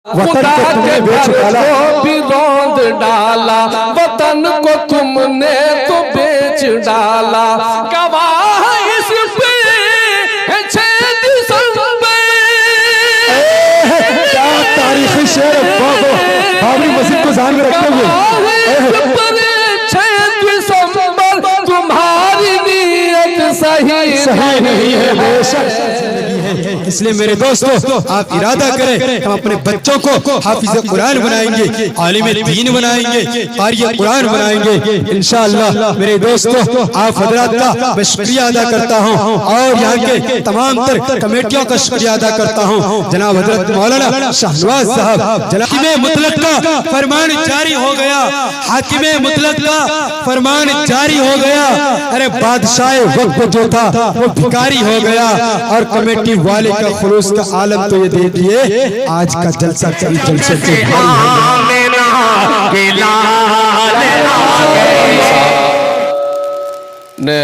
वतन को तुमने बेच डाला, भी रौंद डाला, वतन को तुमने तो बेच डाला। गवाह इस पे है 6 दिसंबर। क्या तारीखी शेर बाबरी मस्जिद को ध्यान में रखते हुए 6 दिसंबर तुम्हारी नीयत सही नहीं है। बेशक इसलिए मेरे दोस्तों आप इरादा करें, हम अपने बच्चों को हाफिज कुरान बनाएंगे, आलिम दीन बनाएंगे, कारी कुरान बनाएंगे इंशाअल्लाह। मेरे दोस्तों आप हजरात का मैं शुक्रिया अदा करता हूं और यहाँ के तमाम तर कमेटियों का शुक्रिया अदा करता हूं। जनाब हजरत मौलाना शाहनवाज साहब, हाकिम मुतलक का फरमान जारी हो गया, हाकिम मुतलक का फरमान जारी हो गया। अरे बादशाह वक्त जो था वो भिखारी हो गया और कमेटी वाले का खुलूस का आलम तो ये दे दिए। आज का जलसा कई जलसे से ने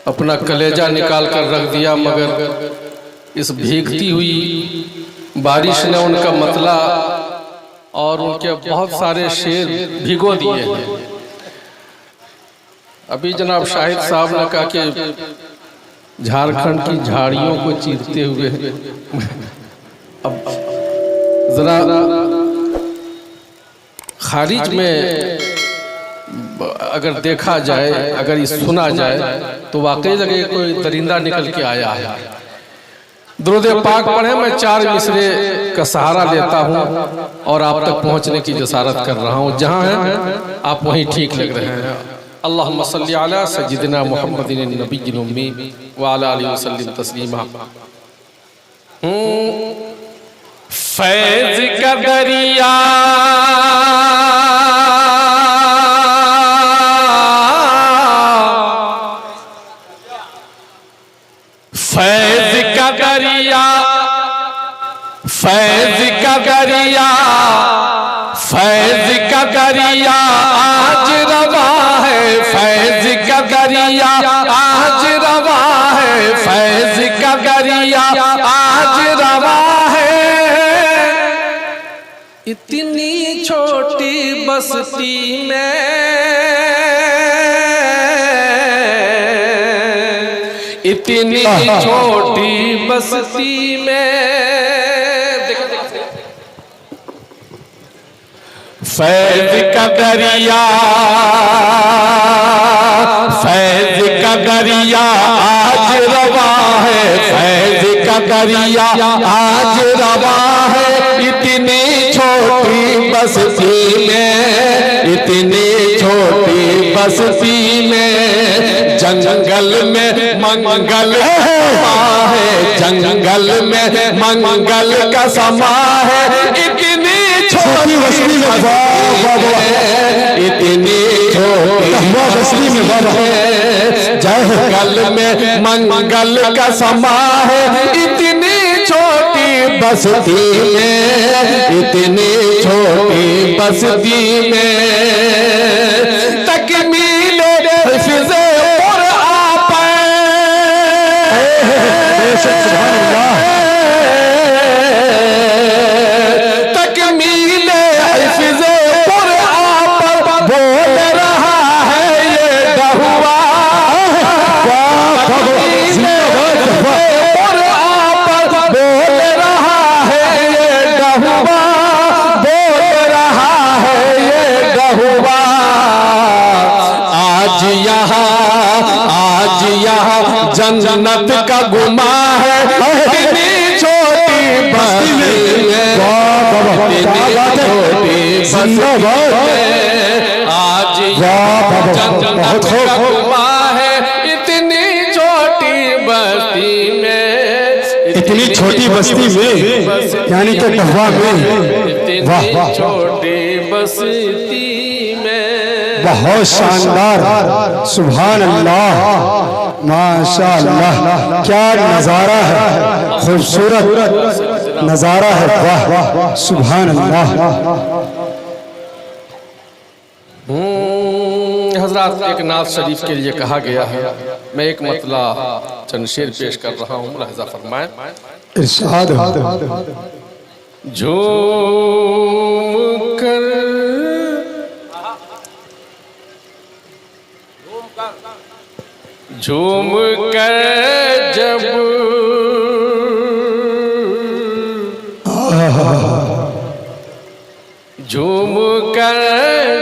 अपना कलेजा निकाल कर रख दिया, मगर इस भीगती हुई बारिश ने उनका मतला और उनके बहुत सारे शेर भिगो दिए हैं। अभी जनाब शाहिद साहब ने कहा कि झारखंड की झाड़ियों को चीरते हुए अब जरा खारिज में अगर देखा जाए, अगर ये सुना जाए तो वाकई लगे कोई दरिंदा निकल के आया है। दुरूद पाक पढ़े, मैं 4 मिसरे का सहारा लेता हूँ और आप तक पहुँचने की जसारत कर रहा हूँ। जहाँ हैं आप वहीं ठीक लग रहे हैं। अल्लाहुम्मा सल्ली अला सय्यिदिना मुहम्मदिन नबिय्यिल उम्मी व अला आलिहि वसल्लिम तस्लीमा। फैज़ का दरिया फैज़ का दरिया, फैज़ का दरिया, फैज़ का दरिया आज रवा है, फैज़ का दरिया आज रवा है, फैज़ का दरिया आज रवा है। इतनी छोटी बस्ती में, इतनी छोटी बस्ती में फैज़ का दरिया, फैज़ का दरिया आज रवा है, फैज़ का दरिया आज रवा है। इतनी छोटी बस्ती में, इतनी छोटी बस्ती में जंगल में मंगल है, जंगल में मंगल का समा है। इतनी छोटी बस्ती में, इतनी छोटी बस्ती में जंगल में मंगल का समा है। इतनी छोटी बस्ती में, इतनी छोटी बस्ती में तकमील हिफ्ज़ तकमील हिफ्ज़ कुरान पर बोल रहा है ये डहुआ, तकमील कुरान पर बोल रहा है ये डहुआ, बोल रहा है ये डहुआ। आज यहाँ जन्नत का गुमा है, इतनी छोटी बस्ती में, इतनी छोटी बस्ती में आज जन्नत का गुमा है। इतनी छोटी बस्ती में, इतनी छोटी बस्ती में यानी कि डहवा में, इतनी छोटी बस्ती में। बहुत शानदार, सुभान अल्लाह, माशाअल्लाह, क्या नजारा है, खूबसूरत नजारा है, वाह वाह, सुभान अल्लाह। हजरात, एक नात शरीफ के लिए कहा गया है, मैं एक मतला चंद शेर पेश कर रहा हूँ, मुलाहिज़ा फरमाएं। इरशाद झूम कर जब झूम कर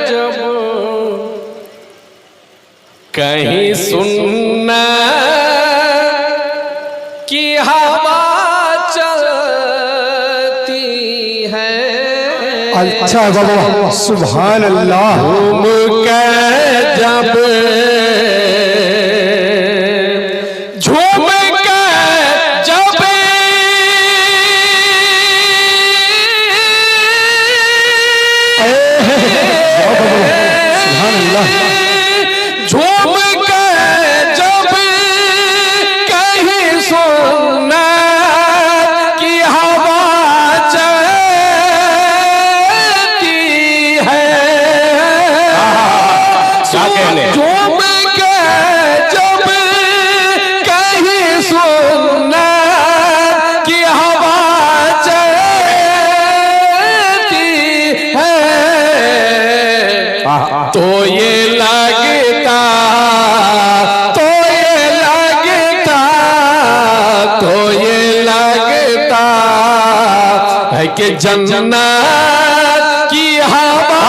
जब कहीं सुनना कि हवा चलती है। अच्छा बाबा, सुभान अल्लाह। झूम कर जब तो ये लगता है कि जन्नत की हवा।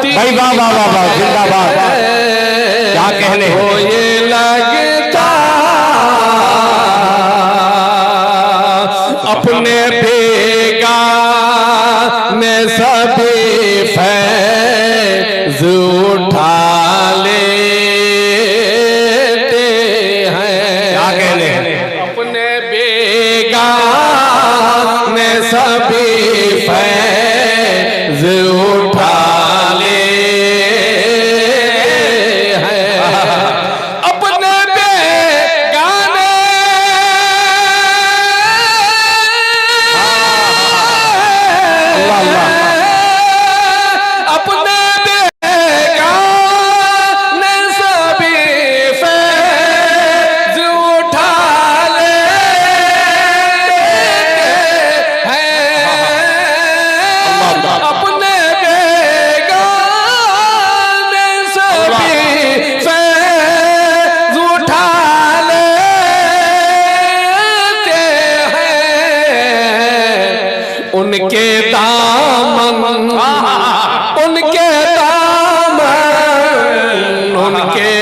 भाई वाह वाह वाह वाह, जिंदाबाद। क्या कहने। तो ये लगता अपने बेगाने सभी फैज़ उठा लेते हैं। क्या कहने। अपने बेगाने सभी फैज़ उठा उनके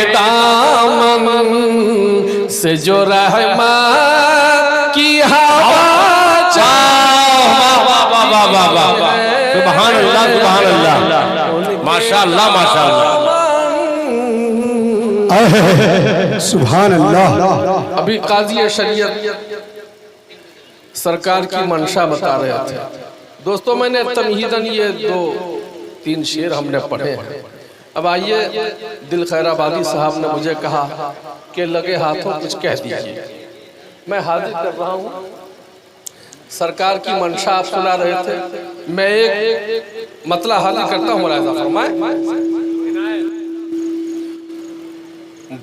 दामन से जो रहमत की हवा। सुभान अल्लाह, सुभान अल्लाह, माशाअल्लाह, माशाअल्लाह, सुभान अल्लाह। अभी काजी शरीयत सरकार की मंशा बता रहे थे। दोस्तों, मैंने तमहीदन ये 2-3 शेर हमने पढ़े हैं। अब आइए, दिल खैराबादी साहब ने मुझे कहा कि लगे हाथों कुछ कह दीजिए। मैं हाजिर कर रहा हूँ। सरकार की मंशा आप सुना रहे थे, मैं एक मतला हाजिर करता हूँ। मुलाहिजा फरमाए।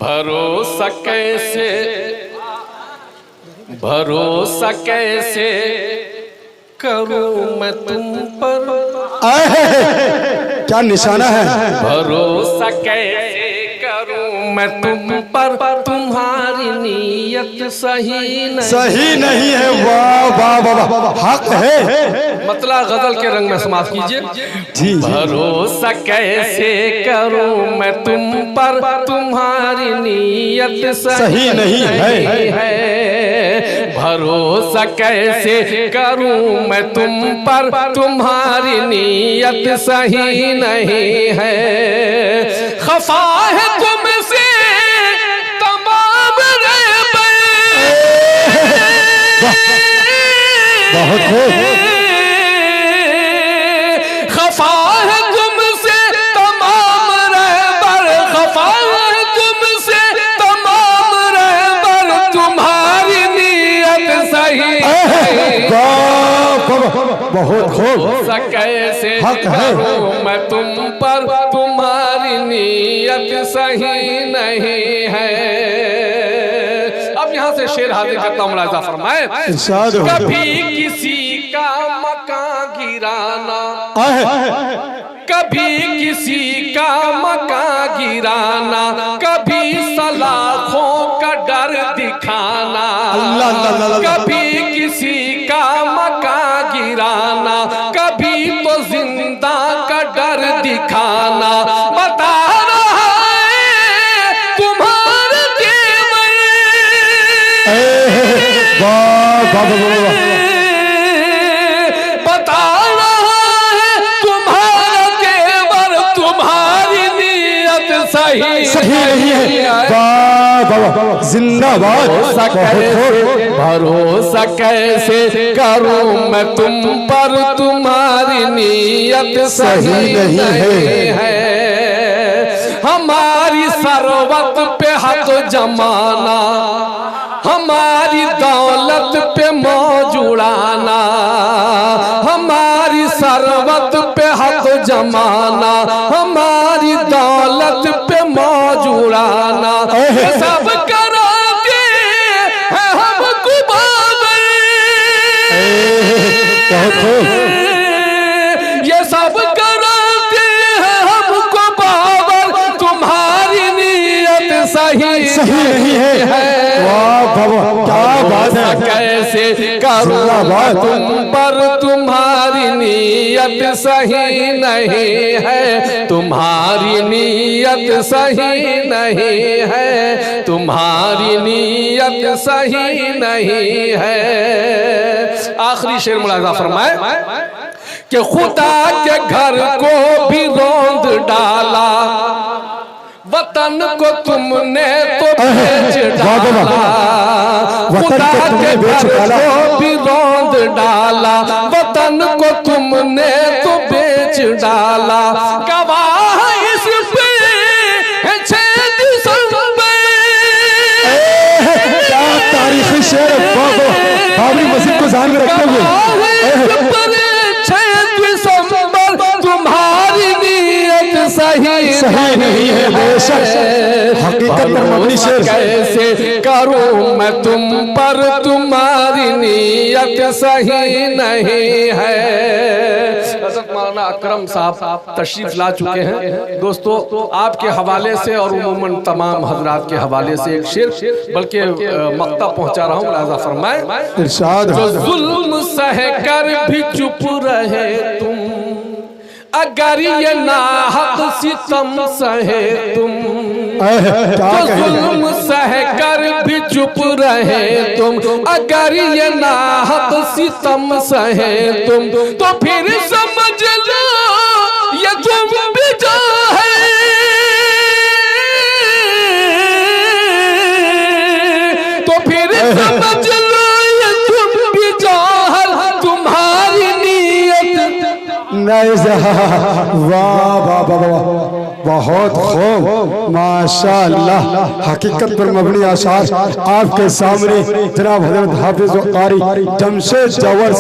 भरोसा कैसे करूं मैं तुम पर। क्या निशाना है। भरोसा कैसे करूं मैं तुम पर, तुम्हारी नीयत सही नहीं है। वाह वाह वाह, हक है। मतला गजल के रंग में समाप्त कीजिए। जी। भरोसा कैसे करूं मैं तुम पर, तुम्हारी नीयत सही नहीं है। भरोसा कैसे करूं मैं तुम पर, तुम्हारी नीयत सही नहीं है। खफा है तुमसे तमाम रहबे। बहुत खूब। खफा है तुमसे तमाम रहबर, खफा है तुमसे तमाम रहबर, तुम्हारी नीयत सही है। बहुत खूब। कैसे हक है। मैं तुम पर, तुम्हारी नीयत सही नहीं है। अब यहाँ से से शेर हाजिर करता हूं, मुलाहिजा फरमाए। इरशाद हो। कभी किसी का मकान गिराना, कभी किसी का मकान गिराना, कभी सलाखों का डर दिखाना, कभी किसी का मकान गिराना, कभी तो जिंदा का डर दिखाना। बता रहा है तुम्हारे देवर, बता रहा है तुम्हारा देवर, तुम्हारी नीयत सही नहीं है। जिंदाबाद। भरोसा कैसे करूं मैं तुम पर, तुम्हारी नीयत सही नहीं है। हमारी सरवत पे हाथ जमाना, हमारी दौलत पे मौज उड़ाना, हमारी सरवत पे हाथ जमाना, हमारी दौलत पे मौज उड़ाना। सब कराते हैं हमको बाबर, ये सब कराते हैं हमको बाबर, तुम्हारी नीयत सही नहीं है। क्या बात है, कैसे करूं तुम पर, तुम्हारी नीयत सही नहीं है, तुम्हारी नीयत सही नहीं है, तुम्हारी नीयत सही नहीं है। आखिरी शेर मुलाहिजा फरमाए कि खुदा के घर को भी रौंद डाला, वतन को तुमने तो बेच डाला, खुदा के घर को भी रौंद डाला, वतन को तुमने तो बेच डाला। गवाह इस पे है 6 दिसंबर, क्या तारीखी शेर है बाबरी मस्जिद को ध्यान में रखते हुए। 6 दिसंबर तुम्हारी नीयत सही नहीं है। बेशक हकीकत पर मबनी शेर। कैसे करूं मैं तुम पर, तुम्हारी नीयत सही नहीं है। हज़रत मौलाना अकरम साहब तशरीफ ला चुके हैं। दोस्तों आपके हवाले से और उमूमन तमाम हजरात के हवाले से एक शेर, बल्कि मक्ता पहुंचा रहा हूं, मुलाहिजा फरमाए। इरशाद जो जुल्म सह कर भी चुप रहे तुम, अगर ये नाहक सितम सहे तुम, तो जुल्म सह कर भी चुप रहे तुम, अगर ये नाहक सितम सहे तुम, तो फिर समझ लो ये तुम भी जो है, तो फिर समझ लो ये तुम भी जो है, तुम्हारी नीयत। वाह वाह वाह, बहुत खूब, माशाअल्लाह। हकीकत पर मबनी आशार आपके सामने जनाब हज़रत हाफिज़ व कारी जमशेद जवर